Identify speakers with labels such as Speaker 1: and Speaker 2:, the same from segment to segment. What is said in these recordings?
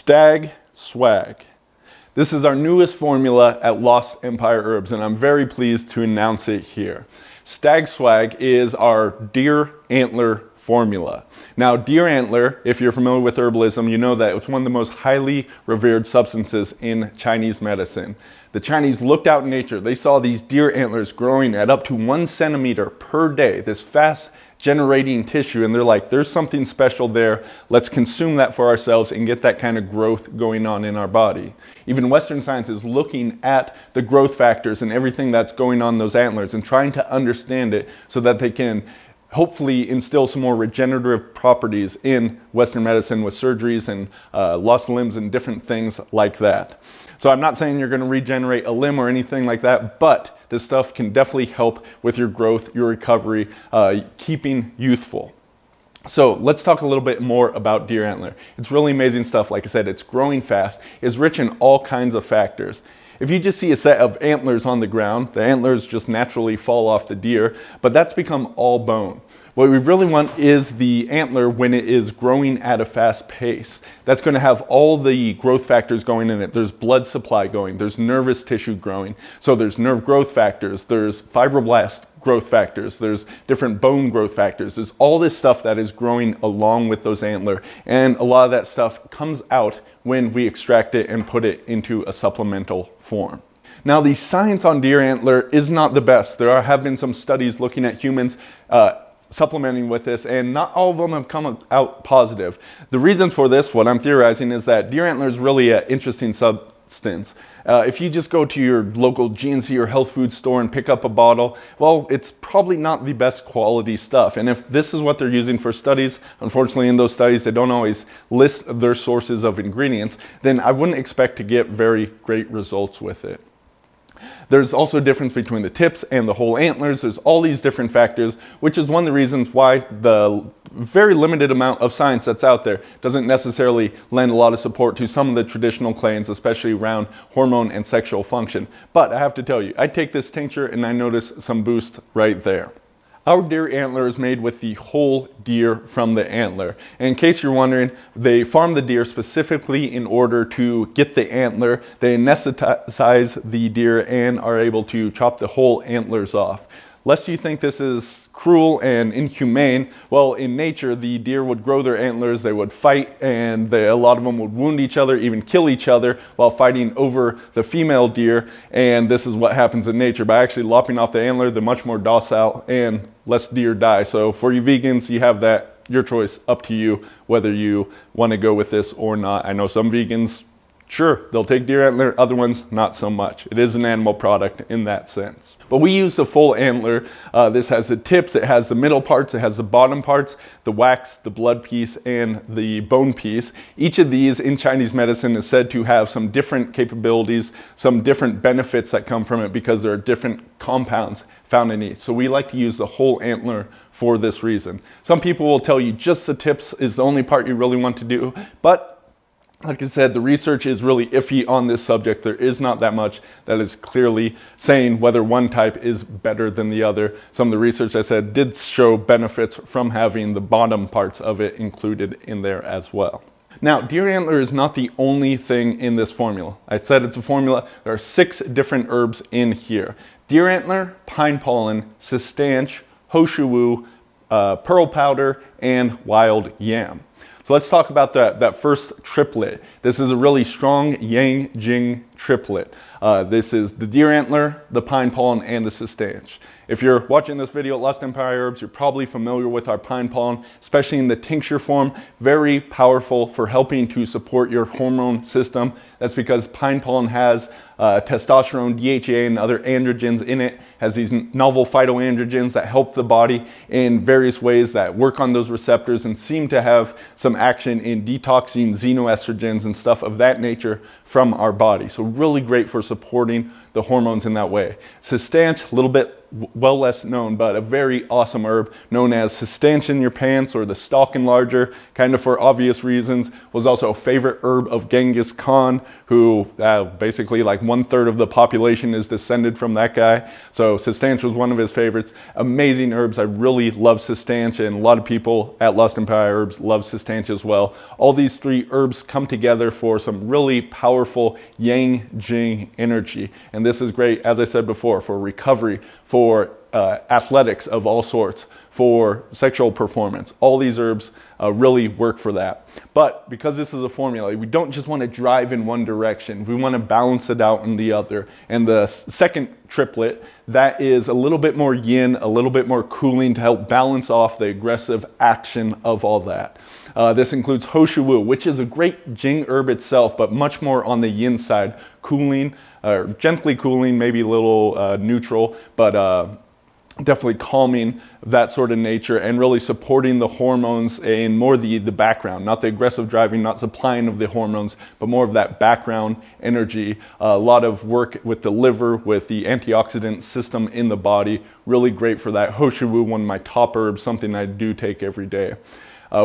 Speaker 1: Stag Swag. This is our newest formula at Lost Empire Herbs, and I'm very pleased to announce it here. Stag Swag is our Deer Antler formula. Now, Deer Antler, if you're familiar with herbalism, you know that it's one of the most highly revered substances in Chinese medicine. The Chinese looked out in nature. They saw these deer antlers growing at up to 1 centimeter per day, this fast generating tissue, and they're like, there's something special there. Let's consume that for ourselves and get that kind of growth going on in our body. Even Western science is looking at the growth factors and everything that's going on in those antlers and trying to understand it so that they can hopefully instill some more regenerative properties in Western medicine with surgeries and lost limbs and different things like that. So I'm not saying you're going to regenerate a limb or anything like that, but this stuff can definitely help with your growth, your recovery, keeping youthful. So let's talk a little bit more about deer antler. It's really amazing stuff. Like I said, it's growing fast. It's rich in all kinds of factors. If you just see a set of antlers on the ground, the antlers just naturally fall off the deer, but that's become all bone. What we really want is the antler when it is growing at a fast pace. That's going to have all the growth factors going in it. There's blood supply going, there's nervous tissue growing. So there's nerve growth factors, there's fibroblast growth factors, there's different bone growth factors. There's all this stuff that is growing along with those antler. And a lot of that stuff comes out when we extract it and put it into a supplemental form. Now, the science on deer antler is not the best. There have been some studies looking at humans supplementing with this, and not all of them have come out positive. The reason for this, what I'm theorizing, is that deer antler is really an interesting substance. If you just go to your local GNC or health food store and pick up a bottle, well, it's probably not the best quality stuff. And if this is what they're using for studies, unfortunately in those studies they don't always list their sources of ingredients, then I wouldn't expect to get very great results with it. There's also a difference between the tips and the whole antlers. There's all these different factors, which is one of the reasons why the very limited amount of science that's out there doesn't necessarily lend a lot of support to some of the traditional claims, especially around hormone and sexual function. But I have to tell you, I take this tincture and I notice some boost right there. Our deer antler is made with the whole deer from the antler. And in case you're wondering, they farm the deer specifically in order to get the antler. They anesthetize the deer and are able to chop the whole antlers off. Lest you think this is cruel and inhumane, well, in nature, the deer would grow their antlers, they would fight, and a lot of them would wound each other, even kill each other while fighting over the female deer. And this is what happens in nature. By actually lopping off the antler, they're much more docile and less deer die. So for you vegans, you have that, your choice, up to you whether you want to go with this or not. I know some vegans, sure, they'll take deer antler, other ones not so much. It is an animal product in that sense. But we use the full antler. This has the tips, it has the middle parts, it has the bottom parts, the wax, the blood piece, and the bone piece. Each of these in Chinese medicine is said to have some different capabilities, some different benefits that come from it because there are different compounds found in each. So we like to use the whole antler for this reason. Some people will tell you just the tips is the only part you really want to do, but like I said, the research is really iffy on this subject. There is not that much that is clearly saying whether one type is better than the other. Some of the research I said did show benefits from having the bottom parts of it included in there as well. Now, deer antler is not the only thing in this formula. I said it's a formula. There are 6 different herbs in here. Deer antler, pine pollen, cistanche, Shou Wu, pearl powder, and wild yam. So let's talk about that first triplet. This is a really strong yang jing triplet. This is the deer antler, the pine pollen, and the cistanche. If you're watching this video at Lost Empire Herbs, you're probably familiar with our pine pollen, especially in the tincture form. Very powerful for helping to support your hormone system. That's because pine pollen has testosterone, DHEA, and other androgens in it. Has these novel phytoandrogens that help the body in various ways that work on those receptors and seem to have some action in detoxing xenoestrogens and stuff of that nature from our body. So really great for supporting the hormones in that way. Cistanche, a little bit well less known, but a very awesome herb known as Cistanche in your pants, or the stalk enlarger, kind of for obvious reasons. Was also a favorite herb of Genghis Khan, who basically like 1/3 of the population is descended from that guy. So Cistanche was one of his favorites. Amazing herbs. I really love Cistanche, and a lot of people at Lost Empire Herbs love Cistanche as well. All these three herbs come together for some really powerful yang jing energy, and this is great, as I said before, for recovery, for athletics of all sorts, for sexual performance. All these herbs really work for that. But because this is a formula, we don't just want to drive in one direction. We want to balance it out in the other. And the second triplet, that is a little bit more yin, a little bit more cooling to help balance off the aggressive action of all that. This includes Shou Wu, which is a great jing herb itself, but much more on the yin side, cooling, gently cooling, maybe a little neutral, but definitely calming, that sort of nature, and really supporting the hormones in more the background, not the aggressive driving, not supplying of the hormones, but more of that background energy. A lot of work with the liver, with the antioxidant system in the body, really great for that. Shou Wu, one of my top herbs, something I do take every day.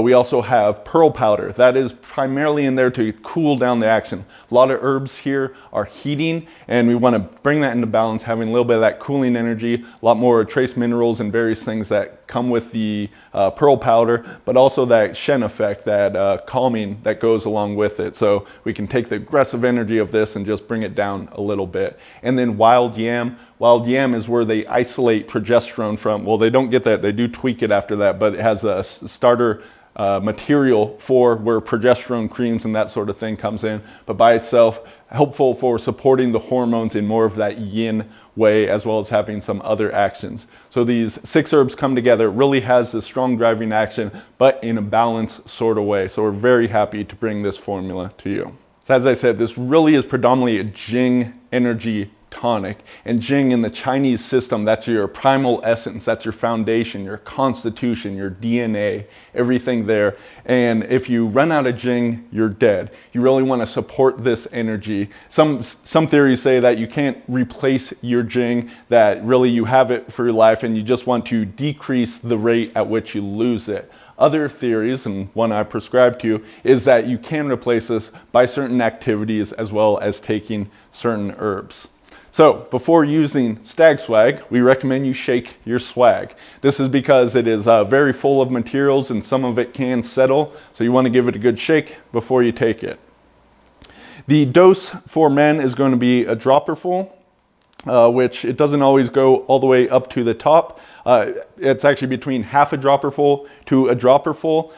Speaker 1: We also have pearl powder. That is primarily in there to cool down the action. A lot of herbs here are heating, and we want to bring that into balance, having a little bit of that cooling energy, a lot more trace minerals and various things that come with the pearl powder, but also that Shen effect, that calming that goes along with it. So we can take the aggressive energy of this and just bring it down a little bit. And then wild yam. Wild yam is where they isolate progesterone from. Well, they don't get that. They do tweak it after that, but it has a starter material for where progesterone creams and that sort of thing comes in. But by itself, helpful for supporting the hormones in more of that yin way, as well as having some other actions. So these 6 herbs come together. It really has this strong driving action, but in a balanced sort of way. So we're very happy to bring this formula to you. So as I said, this really is predominantly a jing energy tonic. And jing in the Chinese system, that's your primal essence, that's your foundation, your constitution, your DNA, everything there. And if you run out of jing, you're dead. You really want to support this energy. Some theories say that you can't replace your jing, that really you have it for your life and you just want to decrease the rate at which you lose it. Other theories, and one I prescribe to, is that you can replace this by certain activities as well as taking certain herbs. So before using Stag Swag, we recommend you shake your swag. This is because it is very full of materials and some of it can settle, so you want to give it a good shake before you take it. The dose for men is going to be a dropper full, which it doesn't always go all the way up to the top. It's actually between half a dropper full to a dropper full.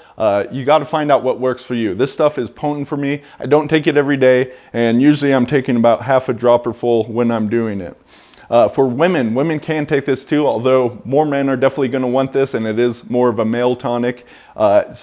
Speaker 1: You got to find out what works for you. This stuff is potent for me. I don't take it every day, and usually I'm taking about half a dropper full when I'm doing it. For women can take this too, although more men are definitely going to want this, and it is more of a male tonic.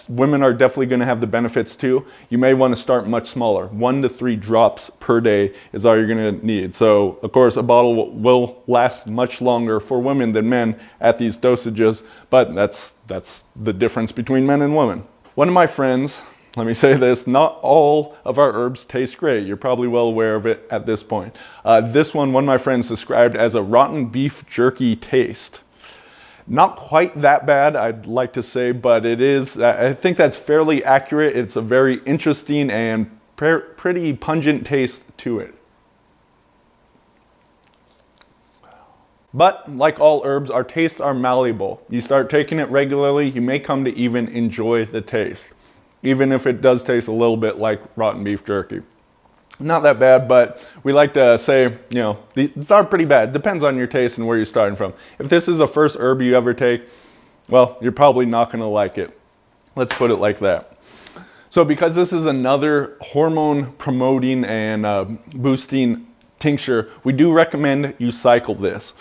Speaker 1: Women are definitely going to have the benefits too. You may want to start much smaller. 1 to 3 drops per day is all you're going to need. So, of course, a bottle will last much longer for women than men at these dosages, but that's the difference between men and women. One of my friends, let me say this, not all of our herbs taste great. You're probably well aware of it at this point. This one of my friends described as a rotten beef jerky taste. Not quite that bad, I'd like to say, but it is, I think that's fairly accurate. It's a very interesting and pretty pungent taste to it. But like all herbs, our tastes are malleable. You start taking it regularly, you may come to even enjoy the taste, even if it does taste a little bit like rotten beef jerky. Not that bad, but we like to say, you know, these are pretty bad. Depends on your taste and where you're starting from. If this is the first herb you ever take, well, you're probably not going to like it. Let's put it like that. So because this is another hormone promoting and boosting tincture, we do recommend you cycle this.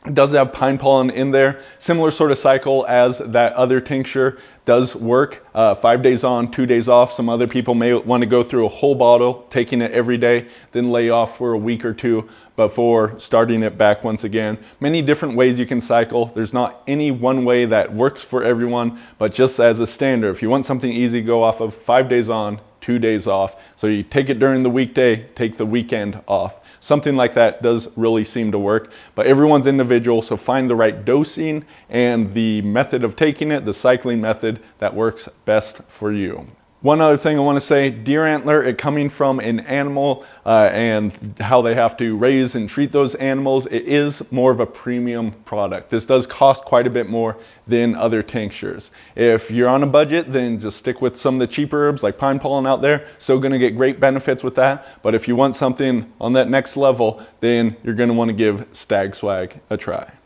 Speaker 1: It does have pine pollen in there. Similar sort of cycle as that other tincture does work. 5 days on, 2 days off. Some other people may want to go through a whole bottle, taking it every day, then lay off for a week or two before starting it back once again. Many different ways you can cycle. There's not any one way that works for everyone, but just as a standard, if you want something easy, go off of 5 days on, 2 days off. So you take it during the weekday, take the weekend off. Something like that does really seem to work, but everyone's individual, so find the right dosing and the method of taking it, the cycling method that works best for you. One other thing I want to say, deer antler, it coming from an animal and how they have to raise and treat those animals, it is more of a premium product. This does cost quite a bit more than other tinctures. If you're on a budget, then just stick with some of the cheaper herbs like pine pollen out there. Still going to get great benefits with that. But if you want something on that next level, then you're going to want to give Stag Swag a try.